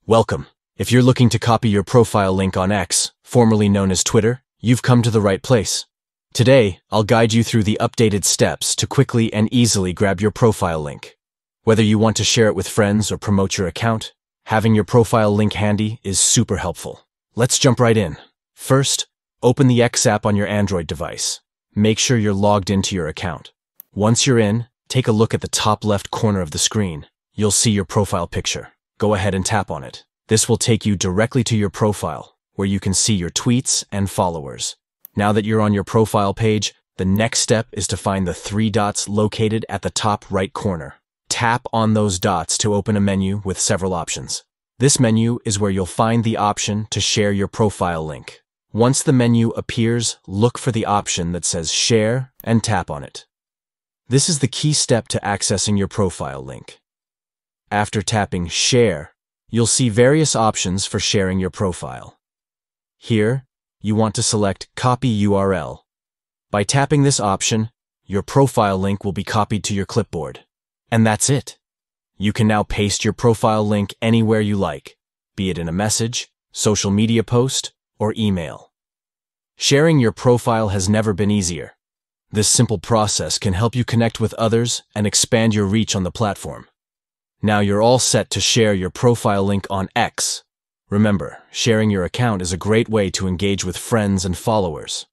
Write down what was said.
Welcome. If you're looking to copy your profile link on X, formerly known as Twitter, you've come to the right place. Today, I'll guide you through the updated steps to quickly and easily grab your profile link. Whether you want to share it with friends or promote your account, having your profile link handy is super helpful. Let's jump right in. First, open the X app on your Android device. Make sure you're logged into your account. Once you're in, take a look at the top left corner of the screen. You'll see your profile picture. Go ahead and tap on it. This will take you directly to your profile, where you can see your tweets and followers. Now that you're on your profile page, the next step is to find the three dots located at the top right corner. Tap on those dots to open a menu with several options. This menu is where you'll find the option to share your profile link. Once the menu appears, look for the option that says Share and tap on it. This is the key step to accessing your profile link. After tapping Share, you'll see various options for sharing your profile. Here, you want to select Copy URL. By tapping this option, your profile link will be copied to your clipboard. And that's it. You can now paste your profile link anywhere you like, be it in a message, social media post, or email. Sharing your profile has never been easier. This simple process can help you connect with others and expand your reach on the platform. Now you're all set to share your profile link on X. Remember, sharing your account is a great way to engage with friends and followers.